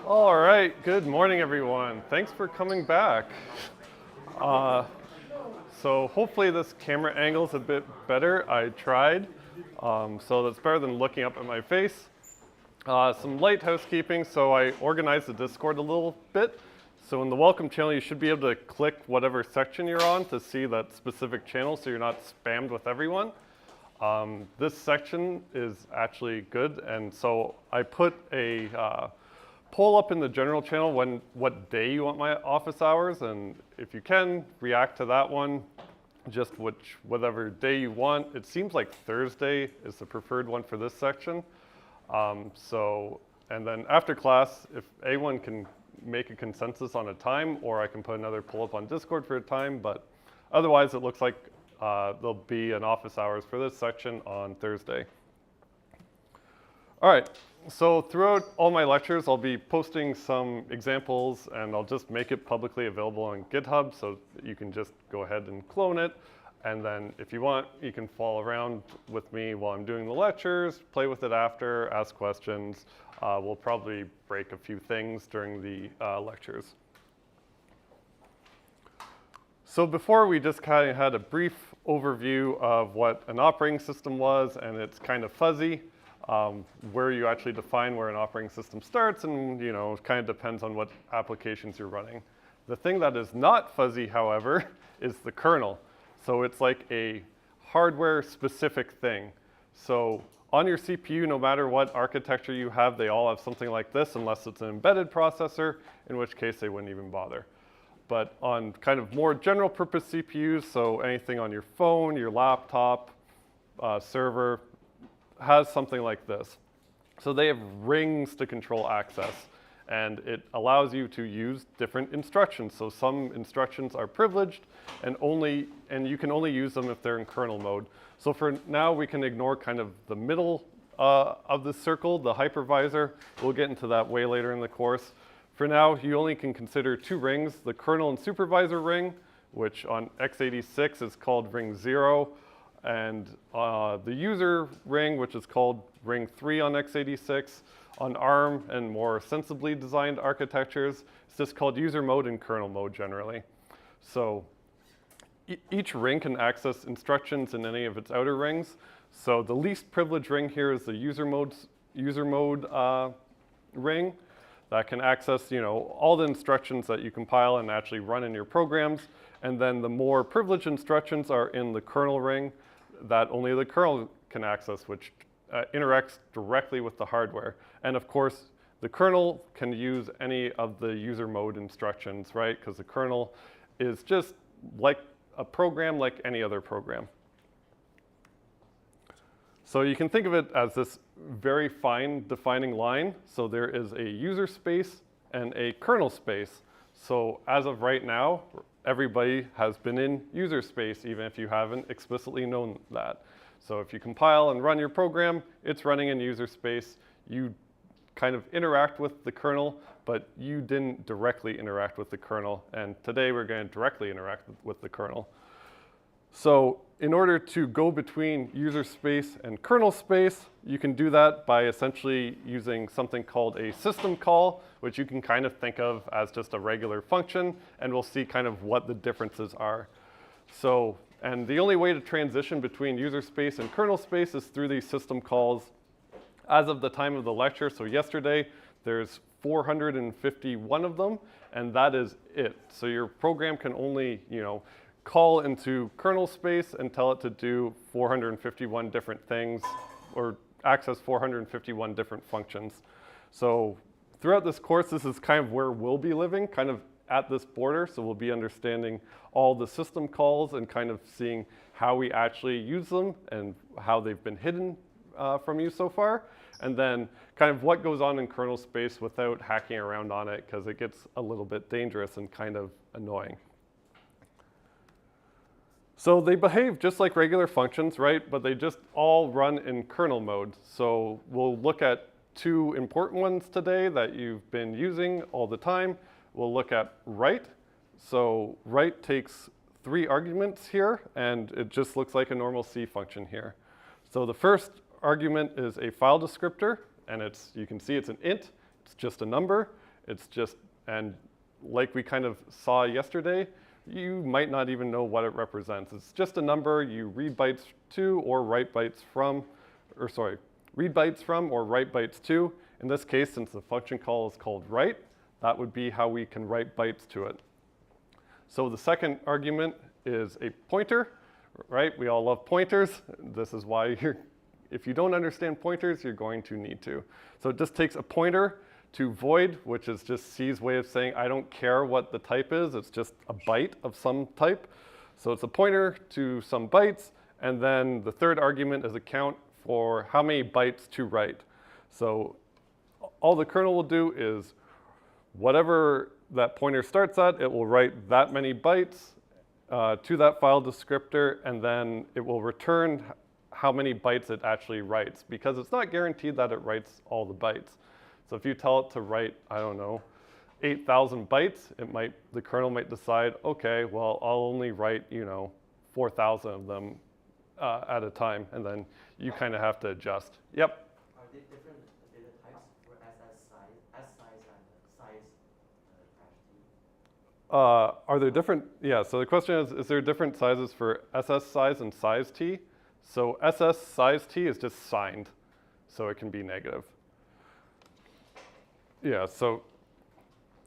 All right, good morning, everyone. Thanks for coming back. Uh, so hopefully this camera angle is a bit better. I tried, so that's better than looking up at my face. Some light housekeeping, so I organized the Discord a little bit. So in the welcome channel, you should be able to click whatever section you're on to see that specific channel so you're not spammed with everyone. This section is actually good, and so I put a poll up in the general channel what day you want my office hours, and if you can, react to that one, just whatever day you want. It seems like Thursday is the preferred one for this section. And then after class, if anyone can make a consensus on a time, or I can put another poll up on Discord for a time, but otherwise it looks like there'll be an office hours for this section on Thursday. All right, so throughout all my lectures, I'll be posting some examples, and I'll just make it publicly available on GitHub, so you can just go ahead and clone it. And then if you want, you can follow around with me while I'm doing the lectures, play with it after, ask questions. We'll probably break a few things during the lectures. So before, we just kind of had a brief overview of what an operating system was, and it's kind of fuzzy. Where you actually define where an operating system starts, and it kind of depends on what applications you're running. The thing that is not fuzzy, however, is the kernel. So it's like a hardware-specific thing. So on your CPU, no matter what architecture you have, they all have something like this, unless it's an embedded processor, in which case they wouldn't even bother. But on kind of more general purpose CPUs, so anything on your phone, your laptop, server, has something like this. So they have rings to control access, and it allows you to use different instructions. So some instructions are privileged, and you can only use them if they're in kernel mode. So for now, we can ignore kind of the middle of the circle, the hypervisor. We'll get into that way later in the course. For now, you only can consider two rings, the kernel and supervisor ring, which on x86 is called ring 0, and the user ring, which is called ring 3 on x86. On ARM and more sensibly designed architectures, it's just called user mode and kernel mode generally. So each ring can access instructions in any of its outer rings. So the least privileged ring here is the user mode ring that can access all the instructions that you compile and actually run in your programs. And then the more privileged instructions are in the kernel ring that only the kernel can access, which interacts directly with the hardware. And of course, the kernel can use any of the user mode instructions, right? Because the kernel is just like a program like any other program. So you can think of it as this very fine defining line. So there is a user space and a kernel space. So as of right now, everybody has been in user space, even if you haven't explicitly known that. So if you compile and run your program, it's running in user space. You kind of interact with the kernel, but you didn't directly interact with the kernel. And today we're going to directly interact with the kernel. So in order to go between user space and kernel space, you can do that by essentially using something called a system call, which you can kind of think of as just a regular function, and we'll see kind of what the differences are. So, and the only way to transition between user space and kernel space is through these system calls. As of the time of the lecture, so yesterday, there's 451 of them, and that is it. So your program can only, call into kernel space and tell it to do 451 different things, or access 451 different functions. So throughout this course, this is kind of where we'll be living, kind of at this border. So we'll be understanding all the system calls and kind of seeing how we actually use them and how they've been hidden from you so far. And then kind of what goes on in kernel space without hacking around on it, because it gets a little bit dangerous and kind of annoying. So they behave just like regular functions, right? But they just all run in kernel mode. So we'll look at two important ones today that you've been using all the time. We'll look at write. So write takes 3 arguments here, and it just looks like a normal C function here. So the first argument is a file descriptor, and you can see it's an int. It's just a number. It's just, and like we kind of saw yesterday, you might not even know what it represents. It's just a number you read bytes to or write bytes from, or sorry, read bytes from or write bytes to. In this case, since the function call is called write, that would be how we can write bytes to it. So the second argument is a pointer, right? We all love pointers. This is why if you don't understand pointers, you're going to need to. So it just takes a pointer to void, which is just C's way of saying, I don't care what the type is. It's just a byte of some type. So it's a pointer to some bytes. And then the third argument is a count for how many bytes to write. So all the kernel will do is whatever that pointer starts at, it will write that many bytes to that file descriptor, and then it will return how many bytes it actually writes, because it's not guaranteed that it writes all the bytes. So if you tell it to write, I don't know, 8,000 bytes, the kernel might decide, okay, well, I'll only write, 4,000 of them at a time, and then you kind of have to adjust. Yep. Are there different data types for SS size, S size, and size -t? Are there different, yeah, so the question is there different sizes for SS size and size t? So SS size t is just signed, so it can be negative. Yeah, so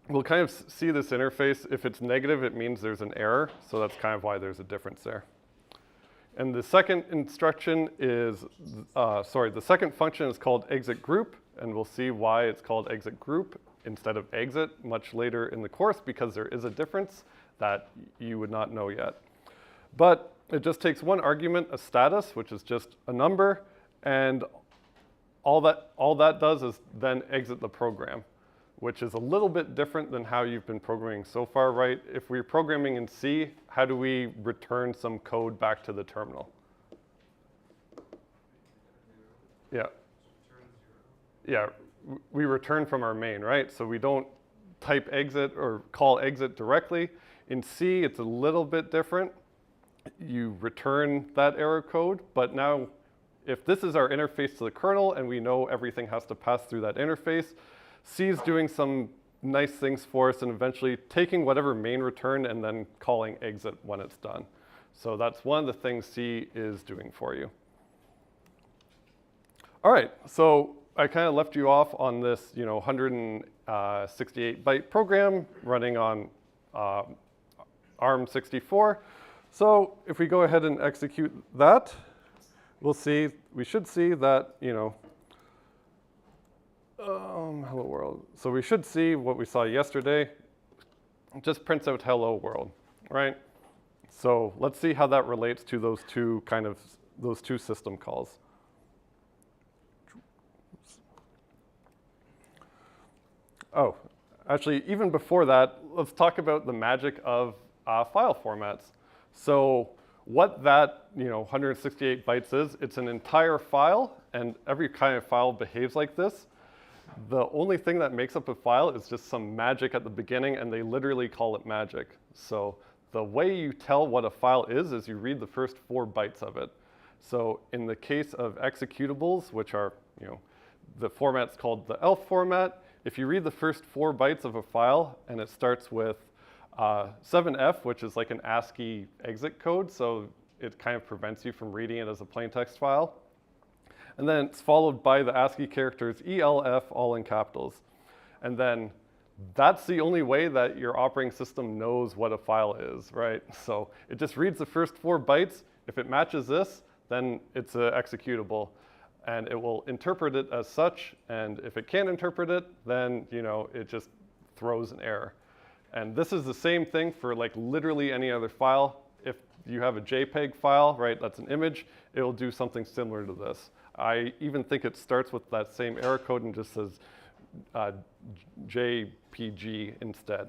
we'll kind of see this interface. If it's negative, it means there's an error, so that's kind of why there's a difference there. And the second instruction is, the second function is called exit group, and we'll see why it's called exit group instead of exit much later in the course, because there is a difference that you would not know yet. But it just takes one argument, a status, which is just a number, and all that does is then exit the program, which is a little bit different than how you've been programming so far, right? If we're programming in C, how do we return some code back to the terminal? Yeah. Yeah, we return from our main, right? So we don't type exit or call exit directly. In C, it's a little bit different. You return that error code, but now if this is our interface to the kernel and we know everything has to pass through that interface, C is doing some nice things for us and eventually taking whatever main returned and then calling exit when it's done. So that's one of the things C is doing for you. All right, so I kind of left you off on this 168-byte program running on ARM64. So if we go ahead and execute that, we should see that, hello world. So we should see what we saw yesterday. It just prints out hello world, right? So let's see how that relates to those two system calls. Oh, actually, even before that, let's talk about the magic of file formats. So what that 168 bytes is, it's an entire file, and every kind of file behaves like this. The only thing that makes up a file is just some magic at the beginning, and they literally call it magic. So the way you tell what a file is you read the first 4 bytes of it. So in the case of executables, which are, the format's called the ELF format, if you read the first 4 bytes of a file and it starts with 7F, which is like an ASCII exit code, so it kind of prevents you from reading it as a plain text file. And then it's followed by the ASCII characters ELF, all in capitals. And then that's the only way that your operating system knows what a file is, right? So it just reads the first 4 bytes. If it matches this, then it's an executable. And it will interpret it as such. And if it can't interpret it, then it just throws an error. And this is the same thing for like literally any other file. If you have a JPEG file, right, that's an image, it will do something similar to this. I even think it starts with that same error code and just says JPG instead,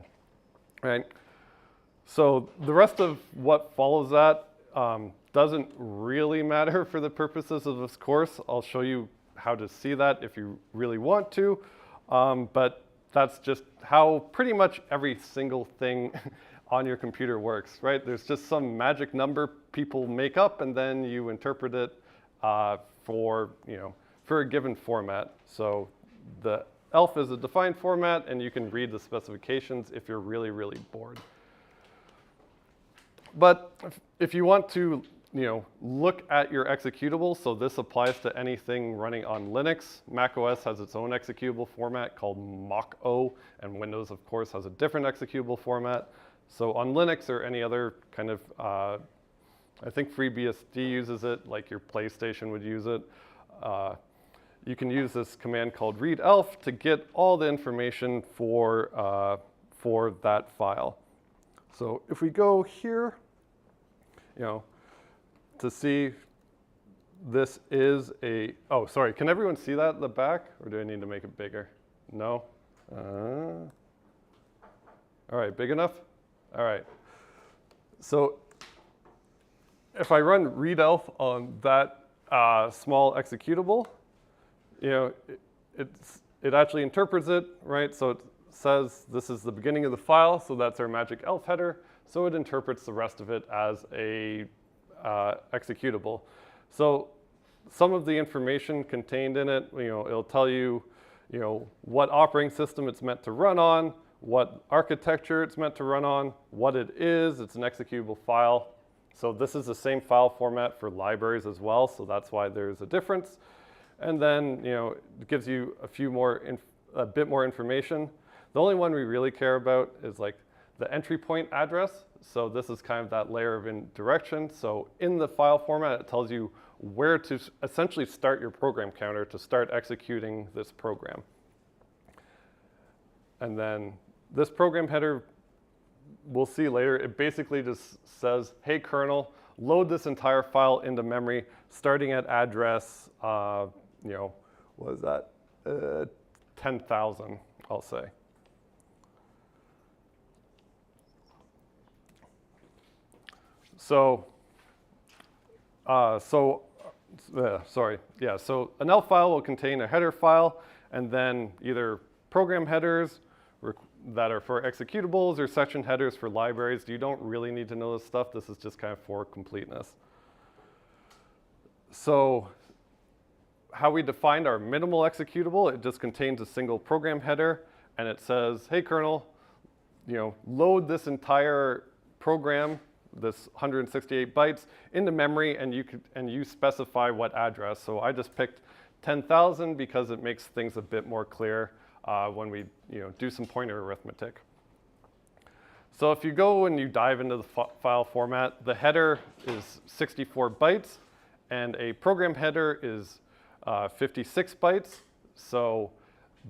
right? So the rest of what follows that doesn't really matter for the purposes of this course. I'll show you how to see that if you really want to, but that's just how pretty much every single thing on your computer works, right? There's just some magic number people make up, and then you interpret it for a given format. So the ELF is a defined format, and you can read the specifications if you're really, really bored. But if you want to, look at your executable, so this applies to anything running on Linux. Mac OS has its own executable format called Mach-O, and Windows, of course, has a different executable format. So on Linux or any other kind of, I think FreeBSD uses it, like your PlayStation would use it. You can use this command called readelf to get all the information for that file. So if we go here, to see this is a, oh, sorry, can everyone see that in the back, or do I need to make it bigger? No? All right, big enough? All right. So if I run readelf on that small executable, it actually interprets it, right? So it says this is the beginning of the file, so that's our magic elf header. So it interprets the rest of it as a executable. So some of the information contained in it, it'll tell you, what operating system it's meant to run on, what architecture it's meant to run on, what it is. It's an executable file. So this is the same file format for libraries as well, so that's why there's a difference. And then, it gives you a bit more information. The only one we really care about is like the entry point address. So this is kind of that layer of indirection. So in the file format, it tells you where to essentially start your program counter to start executing this program. And then this program header, we'll see later, it basically just says, hey, kernel, load this entire file into memory, starting at address, what is that? 10,000, I'll say. So so an ELF file will contain a header file, and then either program headers that are for executables or section headers for libraries. You don't really need to know this stuff. This is just kind of for completeness. So how we defined our minimal executable, it just contains a single program header, and it says, hey, kernel, load this entire program, this 168 bytes, into memory, and you specify what address. So I just picked 10,000 because it makes things a bit more clear when we do some pointer arithmetic. So if you go and you dive into the file format, the header is 64 bytes, and a program header is 56 bytes. So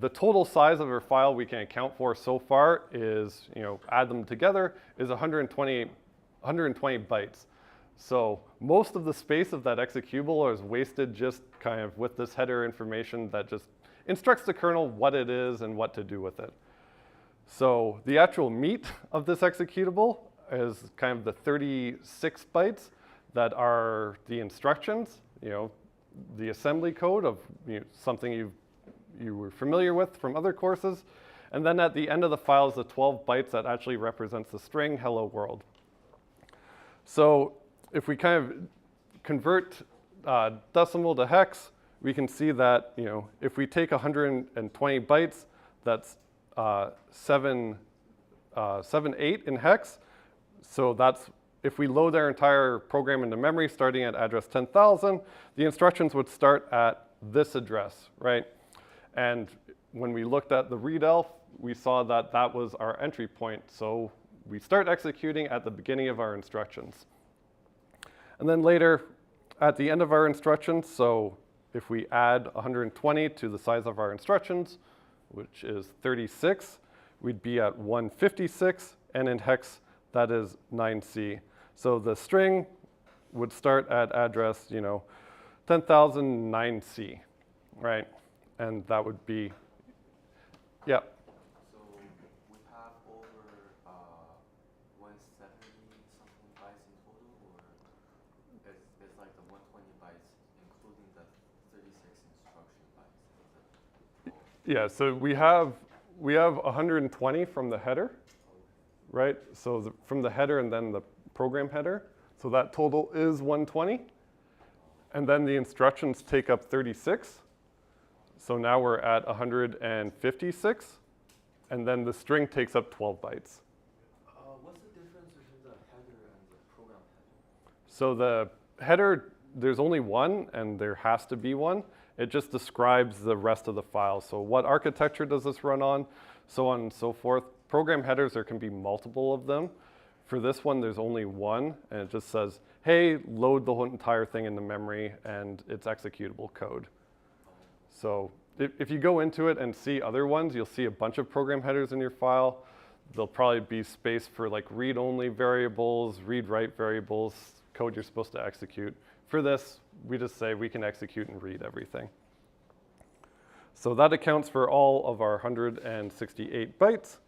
the total size of our file we can account for so far is, add them together, is 120 bytes. So most of the space of that executable is wasted just kind of with this header information that just instructs the kernel what it is and what to do with it. So the actual meat of this executable is kind of the 36 bytes that are the instructions, the assembly code of something you were familiar with from other courses. And then at the end of the file is the 12 bytes that actually represents the string hello world. So if we kind of convert decimal to hex, we can see that if we take 120 bytes, that's 778 in hex. So that's if we load our entire program into memory starting at address 10,000, the instructions would start at this address, right? And when we looked at the readelf, we saw that that was our entry point. So we start executing at the beginning of our instructions. And then later, at the end of our instructions, so if we add 120 to the size of our instructions, which is 36, we'd be at 156, and in hex, that is 9C. So the string would start at address, 10,009C, right? And that would be, yeah. So we have over 170 something bytes in total, or it's like the 120 bytes including the 36 instruction bytes? Yeah, so we have 120 from the header, right? So from the header and then the program header. So that total is 120. And then the instructions take up 36. So now we're at 156, and then the string takes up 12 bytes. What's the difference between the header and the program header? So the header, there's only one, and there has to be one. It just describes the rest of the file. So what architecture does this run on, so on and so forth. Program headers, there can be multiple of them. For this one, there's only one, and it just says, hey, load the whole entire thing into memory, and it's executable code. So if you go into it and see other ones, you'll see a bunch of program headers in your file. There'll probably be space for like read-only variables, read-write variables, code you're supposed to execute. For this, we just say we can execute and read everything. So that accounts for all of our 168 bytes.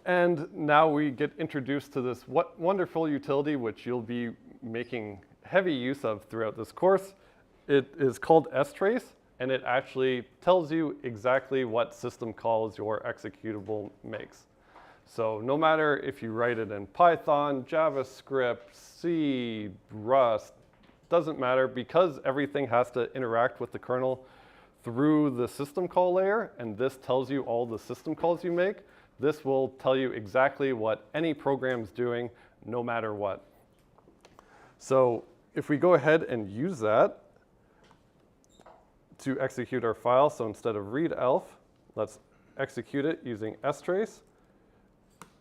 And now we get introduced to this wonderful utility, which you'll be making heavy use of throughout this course. It is called strace, and it actually tells you exactly what system calls your executable makes. So no matter if you write it in Python, JavaScript, C, Rust, doesn't matter, because everything has to interact with the kernel through the system call layer, and this tells you all the system calls you make. This will tell you exactly what any program's doing, no matter what. So if we go ahead and use that to execute our file, so instead of readelf, let's execute it using strace.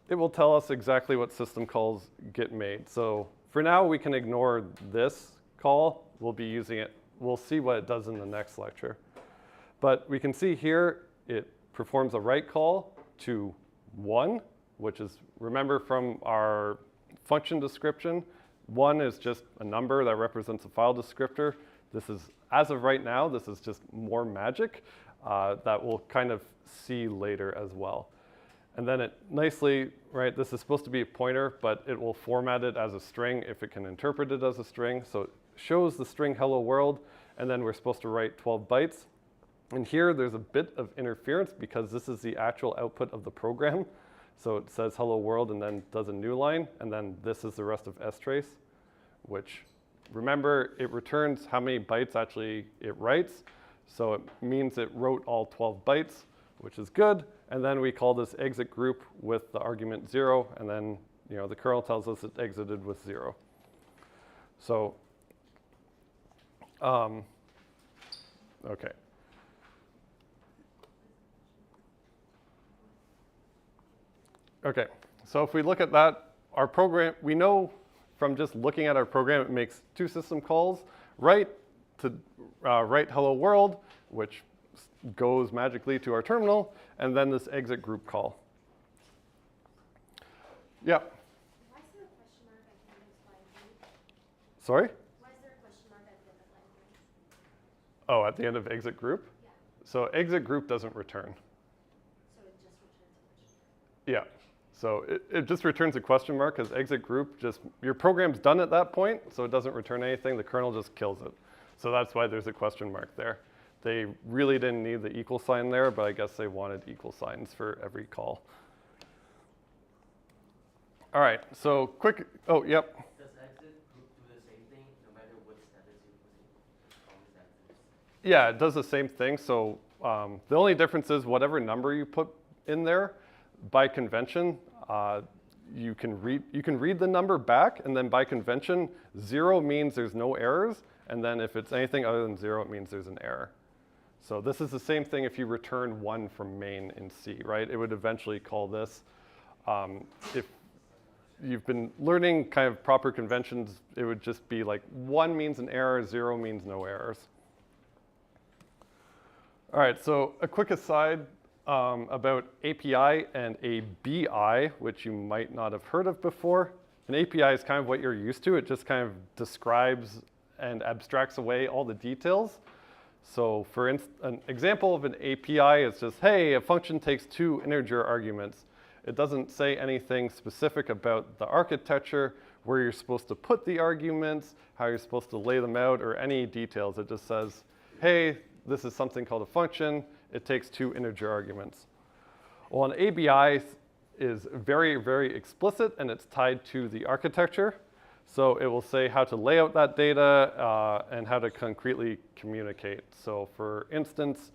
It will tell us exactly what system calls get made. So for now, we can ignore this call. We'll be using it. We'll see what it does in the next lecture. But we can see here, it performs a write call to 1, which is, remember from our function description, 1 is just a number that represents a file descriptor. This is, as of right now, this is just more magic that we'll kind of see later as well. And then it nicely, right, this is supposed to be a pointer, but it will format it as a string if it can interpret it as a string. So it shows the string hello world, and then we're supposed to write 12 bytes. And here there's a bit of interference because this is the actual output of the program. So it says hello world and then does a new line, and then this is the rest of strace, which, remember, it returns how many bytes actually it writes. So it means it wrote all 12 bytes, which is good. And then we call this exit group with the argument 0, and then the kernel tells us it exited with 0. So, okay. Okay, so if we look at that, our program, we know from just looking at our program, it makes 2 system calls. Write to write hello world, which goes magically to our terminal, and then this exit group call. Yeah. Why is there a question mark at the end of line 3? Sorry? Why is there a question mark at the end of line 3? Oh, at the end of exit group? Yeah. So exit group doesn't return. So it just returns a question mark. Yeah. So it just returns a question mark because exit group just, your program's done at that point, so it doesn't return anything. The kernel just kills it. So that's why there's a question mark there. They really didn't need the equal sign there, but I guess they wanted equal signs for every call. All right, so quick, oh, yep. Does exit group do the same thing no matter what status you put in? Always exits. Yeah, it does the same thing. So the only difference is whatever number you put in there, by convention, you can read the number back, and then by convention, 0 means there's no errors, and then if it's anything other than 0, it means there's an error. So this is the same thing if you return 1 from main in C, right? It would eventually call this. If you've been learning kind of proper conventions, it would just be like 1 means an error, 0 means no errors. All right, so a quick aside about API and a BI, which you might not have heard of before. An API is kind of what you're used to. It just kind of describes and abstracts away all the details. So for an example of an API is just, hey, a function takes 2 integer arguments. It doesn't say anything specific about the architecture, where you're supposed to put the arguments, how you're supposed to lay them out, or any details. It just says, hey, this is something called a function. It takes 2 integer arguments. Well, an ABI is very, very explicit, and it's tied to the architecture. So it will say how to lay out that data and how to concretely communicate. So for instance,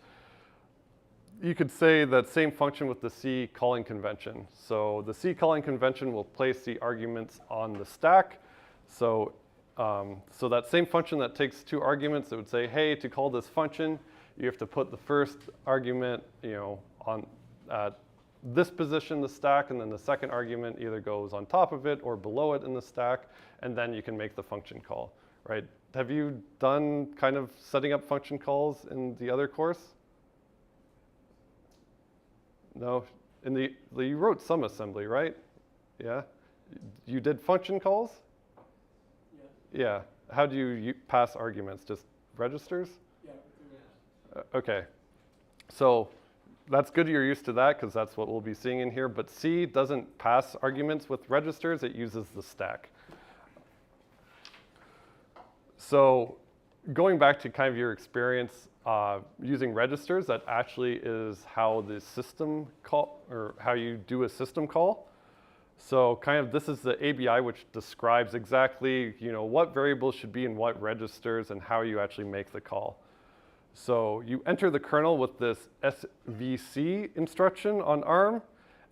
you could say that same function with the C calling convention. So the C calling convention will place the arguments on the stack. So, so that same function that takes 2 arguments, it would say, hey, to call this function, you have to put the first argument, on this position, the stack, and then the second argument either goes on top of it or below it in the stack, and then you can make the function call, right? Have you done kind of setting up function calls in the other course? No? You wrote some assembly, right? Yeah? You did function calls? Yeah. Yeah. How do you pass arguments? Just registers? Yeah. Okay. So that's good you're used to that because that's what we'll be seeing in here. But C doesn't pass arguments with registers. It uses the stack. So going back to kind of your experience using registers, that actually is how the system call, or how you do a system call. So kind of this is the ABI which describes exactly what variables should be in what registers and how you actually make the call. So you enter the kernel with this SVC instruction on ARM,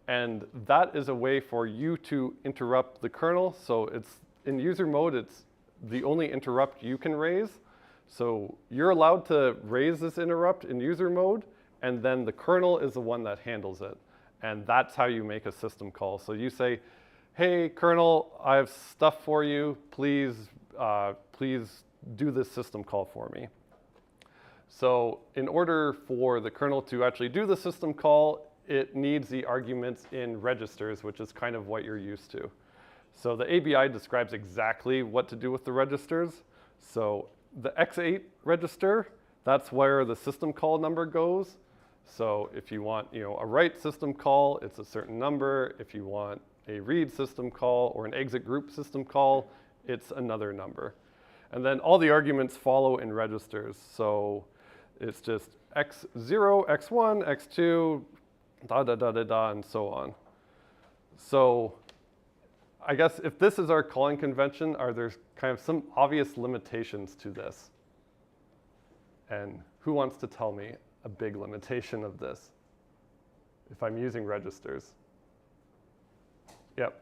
and that is a way for you to interrupt the kernel. So it's in user mode, it's the only interrupt you can raise. So you're allowed to raise this interrupt in user mode, and then the kernel is the one that handles it. And that's how you make a system call. So you say, hey, kernel, I have stuff for you. Please do this system call for me. So in order for the kernel to actually do the system call, it needs the arguments in registers, which is kind of what you're used to. So the ABI describes exactly what to do with the registers. So the X8 register, that's where the system call number goes. So if you want a write system call, it's a certain number. If you want a read system call or an exit group system call, it's another number. And then all the arguments follow in registers. So it's just X0, X1, X2, and so on. So I guess if this is our calling convention, are there kind of some obvious limitations to this? And who wants to tell me a big limitation of this if I'm using registers? Yep.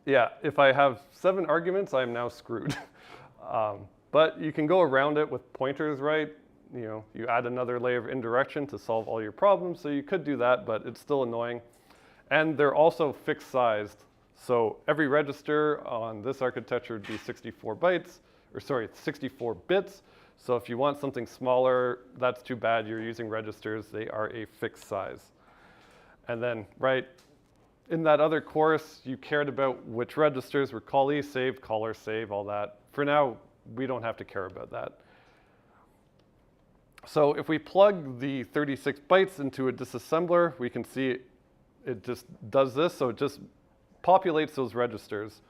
Yeah, if I have 7 arguments, I'm now screwed. But you can go around it with pointers, right? You add another layer of indirection to solve all your problems. So you could do that, but it's still annoying. And they're also fixed sized. So every register on this architecture would be 64 bytes, or sorry, 64 bits. So if you want something smaller, that's too bad. You're using registers. They are a fixed size. And then, right, in that other course, you cared about which registers were callee, save, caller, save, all that. For now, we don't have to care about that. So if we plug the 36 bytes into a disassembler, we can see it just does this. So it just populates those registers.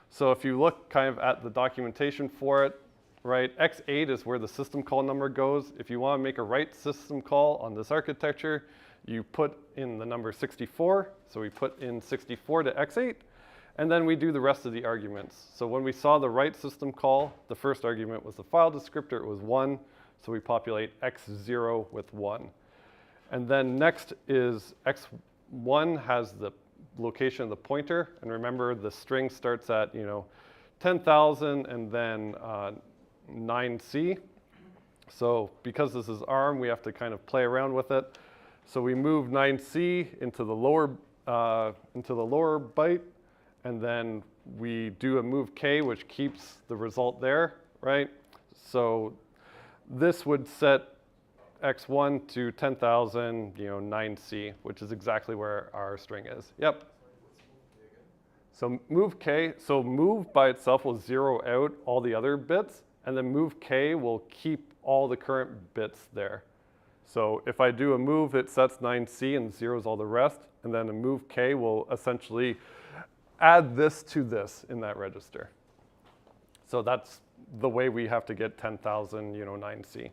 So if you look kind of at the documentation for it, right, X8 is where the system call number goes. If you want to make a write system call on this architecture, you put in the number 64. So we put in 64 to X8. And then we do the rest of the arguments. So when we saw the write system call, the first argument was the file descriptor. It was 1. So we populate X0 with 1. And then next is X1 has the location of the pointer. And remember, the string starts at 10,000 and then 9C. So because this is ARM, we have to kind of play around with it. So we move 9C into the lower byte. And then we do a move K, which keeps the result there, right? So this would set X1 to 10,000, 9C, which is exactly where our string is. Yep. So move K, so move by itself will zero out all the other bits, and then move K will keep all the current bits there. So if I do a move, it sets 9C and zeros all the rest, and then a move K will essentially add this to this in that register. So that's the way we have to get 10,000, 9C.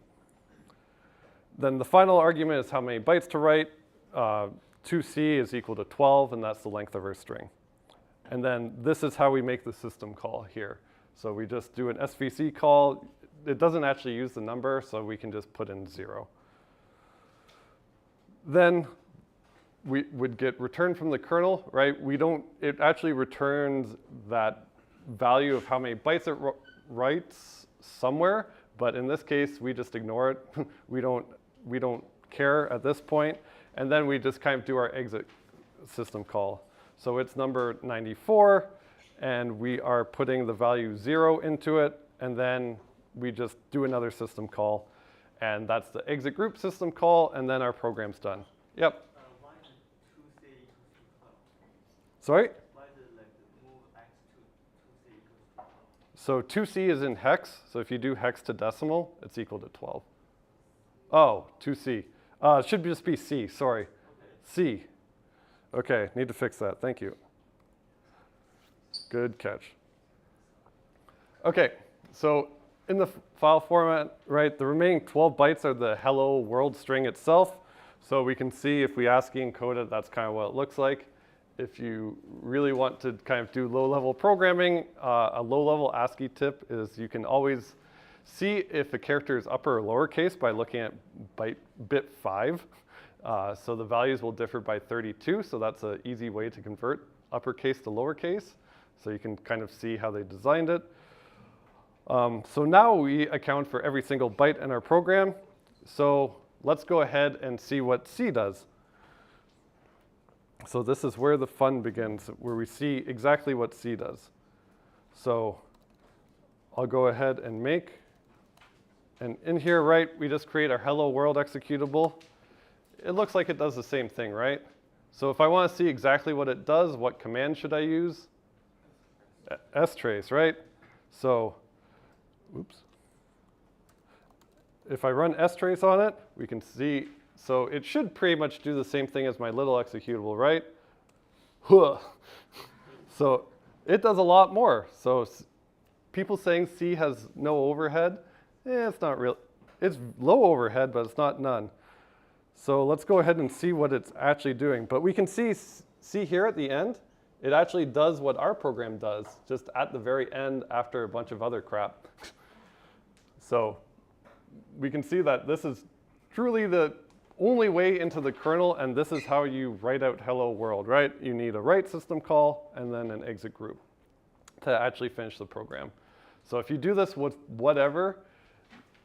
Then the final argument is how many bytes to write. 2C is equal to 12, and that's the length of our string. And then this is how we make the system call here. So we just do an SVC call. It doesn't actually use the number, so we can just put in 0. Then we would get returned from the kernel, right? It actually returns that value of how many bytes it writes somewhere, but in this case, we just ignore it. we don't care at this point, and then we just kind of do our exit system call. So it's number 94, and we are putting the value 0 into it, and then we just do another system call, and that's the exit group system call, and then our program's done. Yep. Why is 2C equals to 12? Sorry? Why is it like the move x to 2C equals to 12? So 2C is in hex, so if you do hex to decimal, it's equal to 12. Oh, 2C. It should just be C, sorry. Okay. C. Okay, need to fix that, thank you. Good catch. Okay, so in the file format, right, the remaining 12 bytes are the hello world string itself. So we can see if we ASCII encode it, that's kind of what it looks like. If you really want to kind of do low-level programming, a low-level ASCII tip is you can always see if a character is upper or lowercase by looking at bit 5. So the values will differ by 32, so that's an easy way to convert uppercase to lowercase. So you can kind of see how they designed it. So now we account for every single byte in our program. So let's go ahead and see what C does. So this is where the fun begins, where we see exactly what C does. So I'll go ahead and make, and in here, right, we just create our hello world executable. It looks like it does the same thing, right? So if I want to see exactly what it does, what command should I use? strace, right? So, oops. If I run strace on it, we can see, so it should pretty much do the same thing as my little executable, right? Huh. So it does a lot more. So people saying C has no overhead, it's not real. It's low overhead, but it's not none. So let's go ahead and see what it's actually doing. But we can see here at the end, it actually does what our program does, just at the very end after a bunch of other crap. So we can see that this is truly the only way into the kernel, and this is how you write out hello world, right? You need a write system call and then an exit group to actually finish the program. So if you do this with whatever,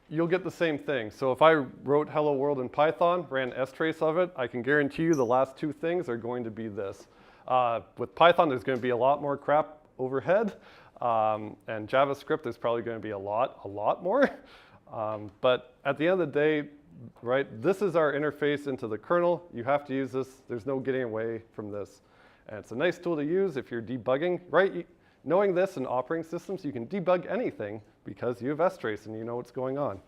you'll get the same thing. So if I wrote hello world in Python, ran strace of it, I can guarantee you the last two things are going to be this. With Python, there's going to be a lot more crap overhead, and JavaScript, there's probably going to be a lot more. But at the end of the day, right, this is our interface into the kernel. You have to use this. There's no getting away from this. And it's a nice tool to use if you're debugging, right? Knowing this in operating systems, you can debug anything because you have strace and you know what's going on.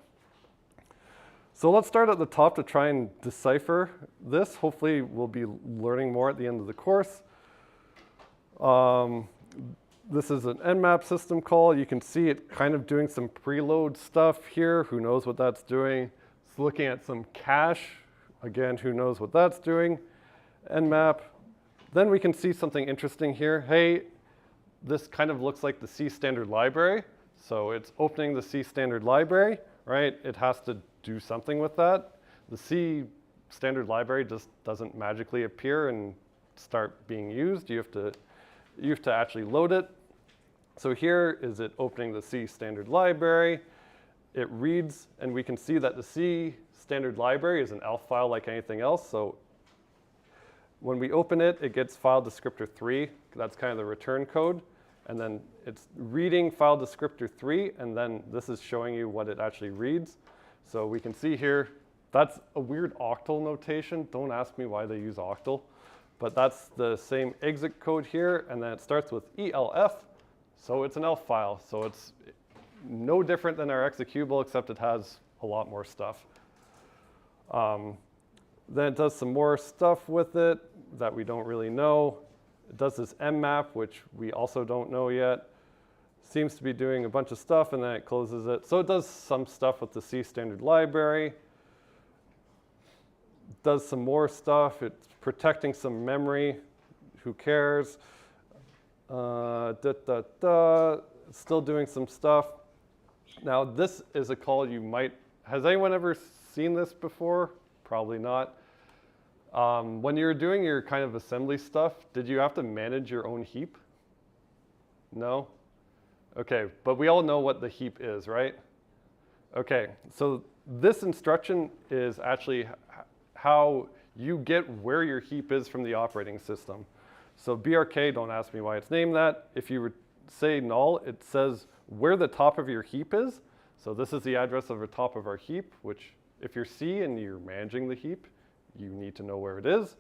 So let's start at the top to try and decipher this. Hopefully, we'll be learning more at the end of the course. This is an nmap system call. You can see it kind of doing some preload stuff here. Who knows what that's doing? It's looking at some cache. Again, who knows what that's doing? Nmap. Then we can see something interesting here. Hey, this kind of looks like the C standard library. So it's opening the C standard library, right? It has to do something with that. The C standard library just doesn't magically appear and start being used. You have to actually load it. So here is it opening the C standard library. It reads, and we can see that the C standard library is an ELF file like anything else. So when we open it, it gets file descriptor 3. That's kind of the return code. And then it's reading file descriptor 3, and then this is showing you what it actually reads. So we can see here, that's a weird octal notation. Don't ask me why they use octal. But that's the same exit code here, and then it starts with ELF. So it's an ELF file. So it's no different than our executable, except it has a lot more stuff. Then it does some more stuff with it that we don't really know. It does this mmap, which we also don't know yet. Seems to be doing a bunch of stuff, and then it closes it. So it does some stuff with the C standard library. Does some more stuff. It's protecting some memory. Who cares? Still doing some stuff. Now this is a call you might, has anyone ever seen this before? Probably not. When you were doing your kind of assembly stuff, did you have to manage your own heap? No? Okay, but we all know what the heap is, right? Okay, so this instruction is actually how you get where your heap is from the operating system. So BRK, don't ask me why it's named that. If you say null, it says where the top of your heap is. So this is the address of the top of our heap, which if you're C and you're managing the heap, you need to know where it is.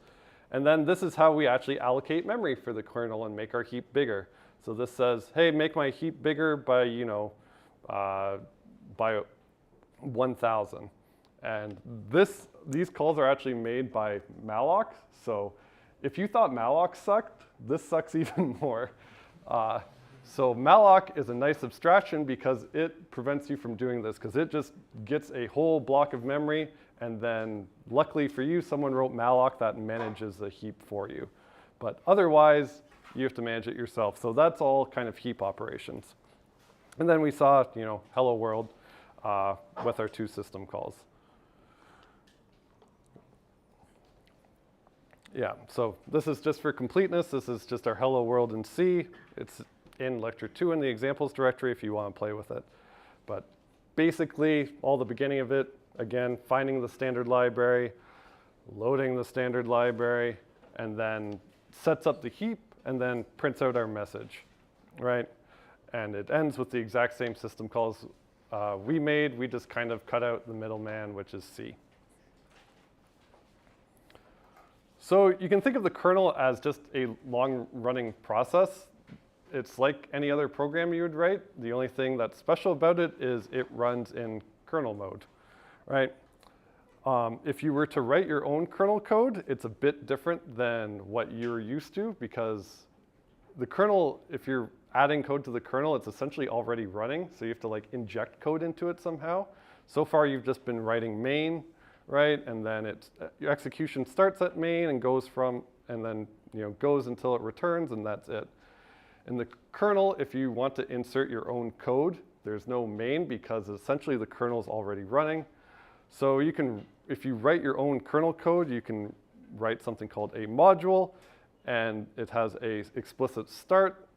And then this is how we actually allocate memory for the kernel and make our heap bigger. So this says, hey, make my heap bigger by, by 1,000. And these calls are actually made by malloc. So if you thought malloc sucked, this sucks even more. So malloc is a nice abstraction because it prevents you from doing this, because it just gets a whole block of memory, and then luckily for you, someone wrote malloc that manages the heap for you. But otherwise, you have to manage it yourself. So that's all kind of heap operations. And then we saw, hello world with our two system calls. Yeah, so this is just for completeness. This is just our hello world in C. It's in lecture 2 in the examples directory if you want to play with it. But basically, all the beginning of it, again, finding the standard library, loading the standard library, and then sets up the heap, and then prints out our message, right? And it ends with the exact same system calls we made. We just kind of cut out the middleman, which is C. So you can think of the kernel as just a long-running process. It's like any other program you would write. The only thing that's special about it is it runs in kernel mode, right? If you were to write your own kernel code, it's a bit different than what you're used to, because the kernel, if you're adding code to the kernel, it's essentially already running, so you have to like inject code into it somehow. So far, you've just been writing main, right? And then your execution starts at main and goes from, and then goes until it returns, and that's it. In the kernel, if you want to insert your own code, there's no main because essentially the kernel is already running. So you can, if you write your own kernel code, you can write something called a module, and it has a explicit start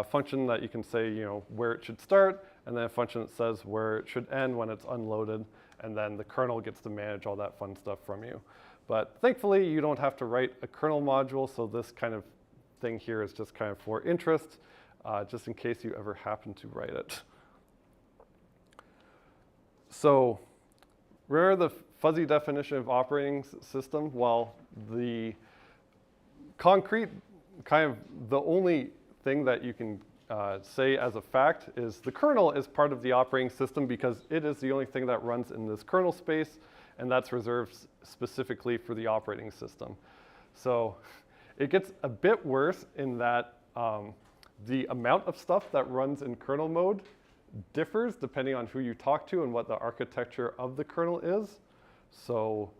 function that you can say, where it should start, and then a function that says where it should end when it's unloaded, and then the kernel gets to manage all that fun stuff from you. But thankfully, you don't have to write a kernel module, so this kind of thing here is just kind of for interest, just in case you ever happen to write it. So remember the fuzzy definition of operating system? Well, the concrete, kind of the only thing that you can say as a fact is the kernel is part of the operating system because it is the only thing that runs in this kernel space, and that's reserved specifically for the operating system. So it gets a bit worse in that the amount of stuff that runs in kernel mode differs depending on who you talk to and what the architecture of the kernel is. So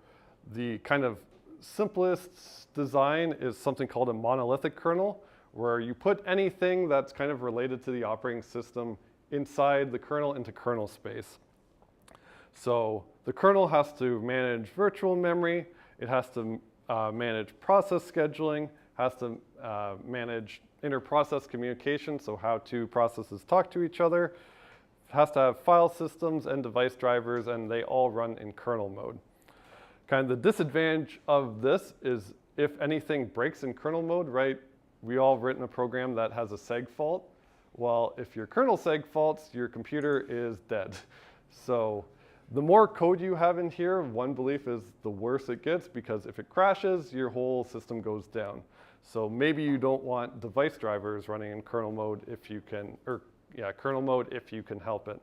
the kind of simplest design is something called a monolithic kernel, where you put anything that's kind of related to the operating system inside the kernel into kernel space. So the kernel has to manage virtual memory, it has to manage process scheduling, has to manage inter-process communication, so how two processes talk to each other, has to have file systems and device drivers, and they all run in kernel mode. Kind of the disadvantage of this is if anything breaks in kernel mode, right? We all written a program that has a seg fault. Well, if your kernel seg faults, your computer is dead. So the more code you have in here, one belief is the worse it gets, because if it crashes, your whole system goes down. So maybe you don't want device drivers running in kernel mode if you can, kernel mode if you can help it.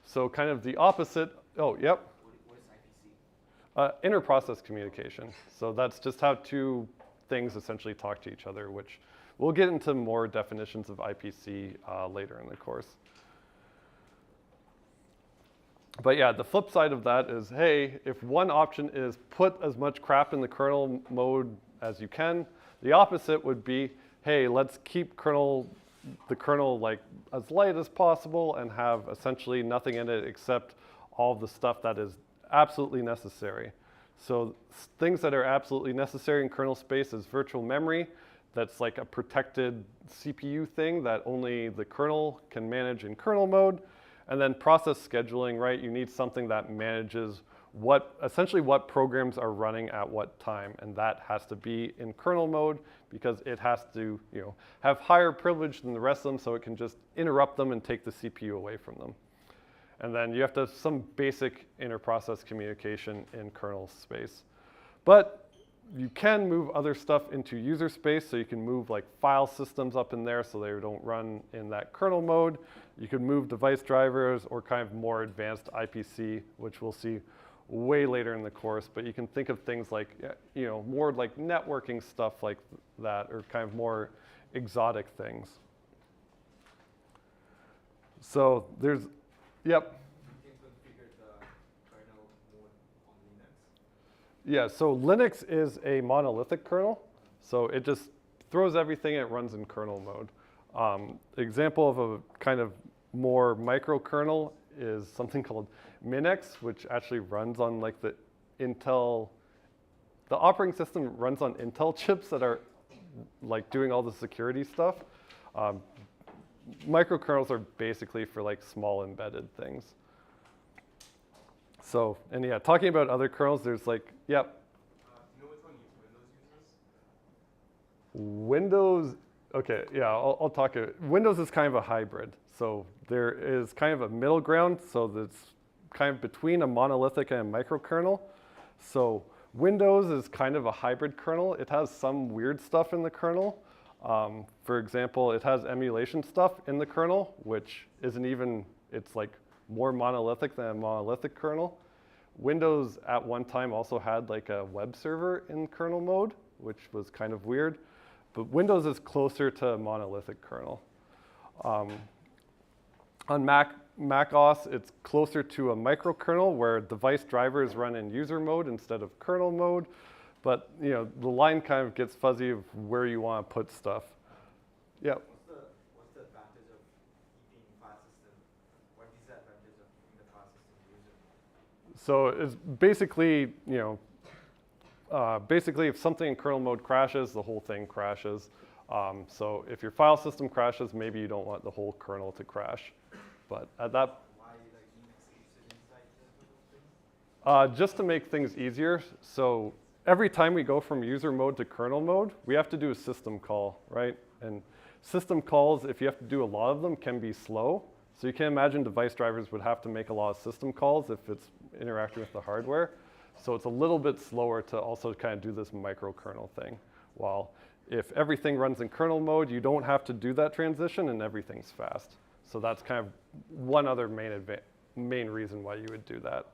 So kind of the opposite, What is IPC? Inter-process communication. So that's just how two things essentially talk to each other, which we'll get into more definitions of IPC later in the course. But yeah, the flip side of that is, hey, if one option is put as much crap in the kernel mode as you can, the opposite would be, hey, let's keep the kernel like as light as possible and have essentially nothing in it except all of the stuff that is absolutely necessary. So things that are absolutely necessary in kernel space is virtual memory. That's like a protected CPU thing that only the kernel can manage in kernel mode. And then process scheduling, right? You need something that manages essentially what programs are running at what time. And that has to be in kernel mode because it has to, have higher privilege than the rest of them so it can just interrupt them and take the CPU away from them. And then you have to have some basic inter-process communication in kernel space. But you can move other stuff into user space, so you can move like file systems up in there so they don't run in that kernel mode. You can move device drivers or kind of more advanced IPC, which we'll see way later in the course. But you can think of things like, more like networking stuff like that, or kind of more exotic things. So there's, yep. You can configure the kernel mode on Linux? Yeah, so Linux is a monolithic kernel. So it just throws everything, it runs in kernel mode. Example of a kind of more microkernel is something called Minix, which actually runs on like the operating system runs on Intel chips that are like doing all the security stuff. Microkernels are basically for like small embedded things. So, and yeah, talking about other kernels, there's like, yep. You know which one Windows uses? Windows, okay, yeah, I'll talk. Windows is kind of a hybrid. So there is kind of a middle ground. So that's kind of between a monolithic and a microkernel. So Windows is kind of a hybrid kernel. It has some weird stuff in the kernel. For example, it has emulation stuff in the kernel, which isn't even, it's like more monolithic than a monolithic kernel. Windows at one time also had like a web server in kernel mode, which was kind of weird. But Windows is closer to a monolithic kernel. On Mac OS, it's closer to a microkernel where device drivers run in user mode instead of kernel mode. But the line kind of gets fuzzy of where you want to put stuff. Yeah. What's the advantage of keeping file system? What disadvantage of keeping the file system user? So it's basically, basically if something in kernel mode crashes, the whole thing crashes. So if your file system crashes, maybe you don't want the whole kernel to crash. But at that, Why like Linux keeps it inside the little thing? just to make things easier. So every time we go from user mode to kernel mode, we have to do a system call, right? And system calls, if you have to do a lot of them, can be slow. So you can imagine device drivers would have to make a lot of system calls if it's interacting with the hardware. So it's a little bit slower to also kind of do this microkernel thing. While if everything runs in kernel mode, you don't have to do that transition and everything's fast. So that's kind of one other main reason why you would do that.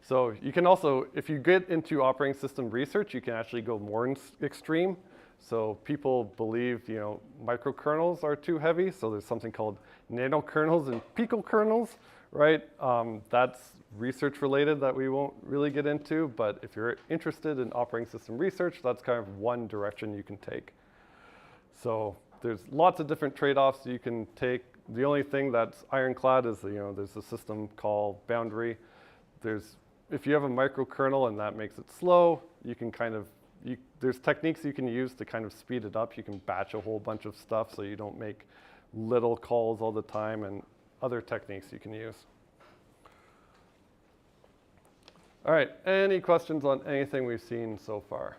So you can also, if you get into operating system research, you can actually go more extreme. So people believe, microkernels are too heavy. So there's something called nanokernels and picokernels, right? That's research related that we won't really get into. But if you're interested in operating system research, that's kind of one direction you can take. So there's lots of different trade-offs you can take. The only thing that's ironclad is, there's a system called boundary. If you have a microkernel and that makes it slow, you can there's techniques you can use to kind of speed it up. You can batch a whole bunch of stuff so you don't make little calls all the time, and other techniques you can use. All right, any questions on anything we've seen so far?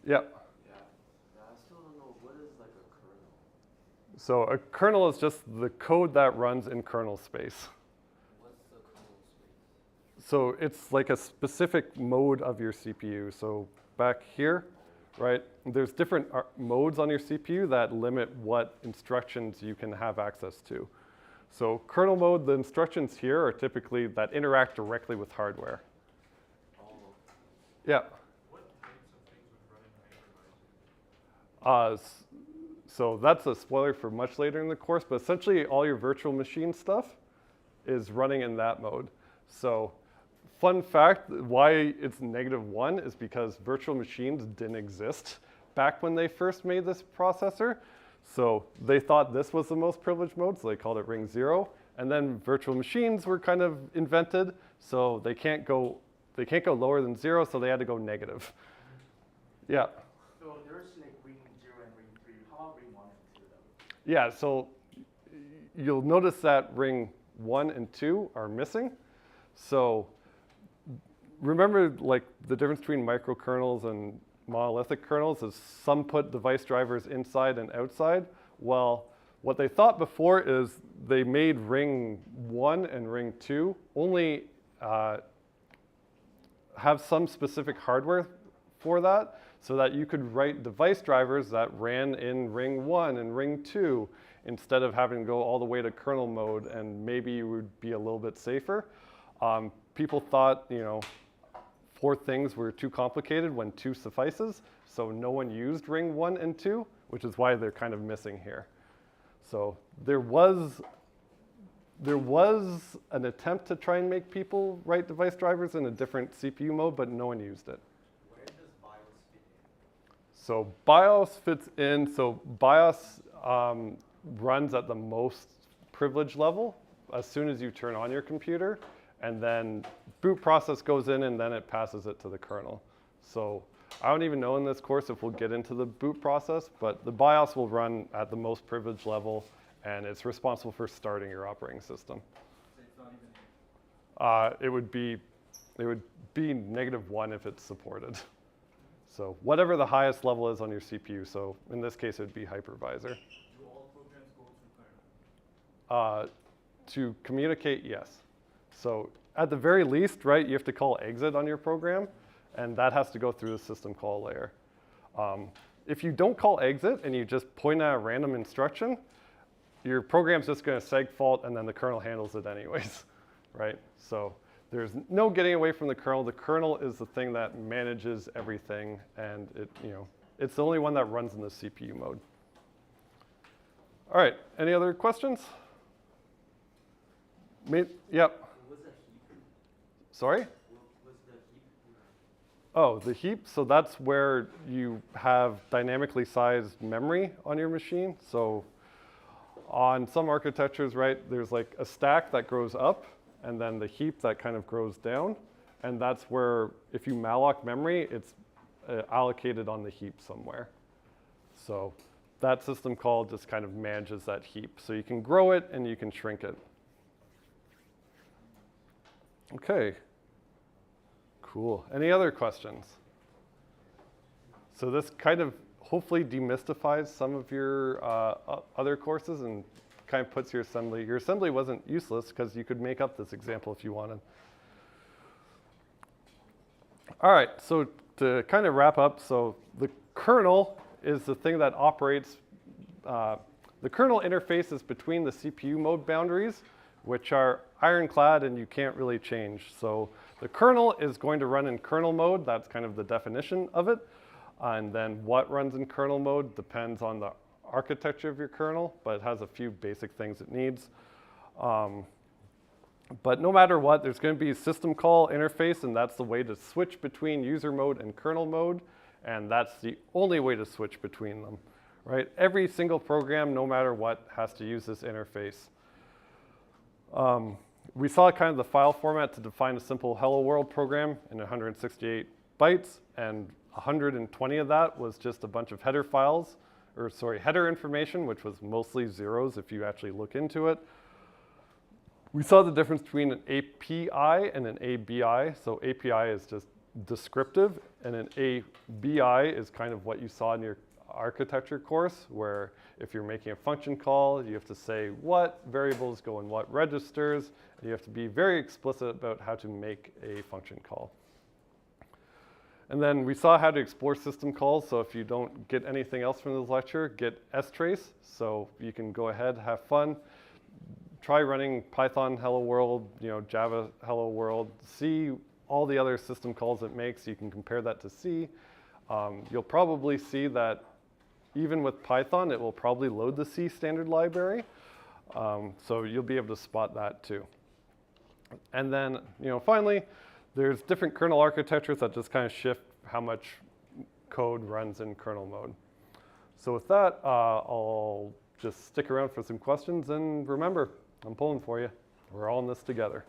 Yep. I still don't know, what is like a kernel? So a kernel is just the code that runs in kernel space. What's the kernel space? So it's like a specific mode of your CPU. So back here, right, there's different modes on your CPU that limit what instructions you can have access to. So kernel mode, the instructions here are typically that interact directly with hardware. Oh. Yeah. What types of things would run in hypervisor? So that's a spoiler for much later in the course, but essentially all your virtual machine stuff is running in that mode. So fun fact, why it's -1 is because virtual machines didn't exist back when they first made this processor. So they thought this was the most privileged mode, so they called it ring 0. And then virtual machines were kind of invented, so they can't go lower than 0, so they had to go negative. Yeah. So there's like ring 0 and ring 3. How about ring 1 and 2 though? Yeah, so you'll notice that ring 1 and 2 are missing. So remember, like, the difference between microkernels and monolithic kernels is some put device drivers inside and outside. Well, what they thought before is they made ring 1 and ring 2 only have some specific hardware for that, so that you could write device drivers that ran in ring 1 and ring 2 instead of having to go all the way to kernel mode, and maybe you would be a little bit safer. People thought, you know, 4 things were too complicated when 2 suffices, so no one used ring 1 and 2, which is why they're kind of missing here. So there was an attempt to try and make people write device drivers in a different CPU mode, but no one used it. Where does BIOS fit in? So BIOS fits in, so BIOS runs at the most privilege level as soon as you turn on your computer, and then boot process goes in and then it passes it to the kernel. So I don't even know in this course if we'll get into the boot process, but the BIOS will run at the most privilege level, and it's responsible for starting your operating system. So it's not even It would be -1 if it's supported. So whatever the highest level is on your CPU. So in this case, it would be hypervisor. Do all programs go through kernel? To communicate, yes. So at the very least, right, you have to call exit on your program, and that has to go through the system call layer. If you don't call exit and you just point at a random instruction, your program's just going to segfault, and then the kernel handles it anyways, right? So there's no getting away from the kernel. The kernel is the thing that manages everything, and it's the only one that runs in the CPU mode. All right, any other questions? Yep. What was a heap? Sorry? What was the heap? Oh, the heap. So that's where you have dynamically sized memory on your machine. So on some architectures, right, there's like a stack that grows up, and then the heap that kind of grows down. And that's where, if you malloc memory, it's allocated on the heap somewhere. So that system call just kind of manages that heap. So you can grow it and you can shrink it. Okay, cool. Any other questions? So this kind of hopefully demystifies some of your other courses and kind of puts your assembly. Your assembly wasn't useless because you could make up this example if you wanted. All right, so to kind of wrap up, so the kernel is the thing that operates, the kernel interfaces between the CPU mode boundaries, which are ironclad and you can't really change. So the kernel is going to run in kernel mode. That's kind of the definition of it. And then what runs in kernel mode depends on the architecture of your kernel, but it has a few basic things it needs. But no matter what, there's going to be a system call interface, and that's the way to switch between user mode and kernel mode, and that's the only way to switch between them, right? Every single program, no matter what, has to use this interface. We saw kind of the file format to define a simple hello world program in 168 bytes, and 120 of that was just a bunch of header files, or sorry, header information, which was mostly zeros if you actually look into it. We saw the difference between an API and an ABI. So API is just descriptive, and an ABI is kind of what you saw in your architecture course, where if you're making a function call, you have to say what variables go in what registers, and you have to be very explicit about how to make a function call. And then we saw how to explore system calls. So if you don't get anything else from this lecture, get strace. So you can go ahead, have fun, try running Python hello world, Java hello world, see all the other system calls it makes. You can compare that to C. You'll probably see that even with Python, it will probably load the C standard library. So you'll be able to spot that too. And then, finally, there's different kernel architectures that just kind of shift how much code runs in kernel mode. So with that, I'll just stick around for some questions, and remember, I'm pulling for you. We're all in this together.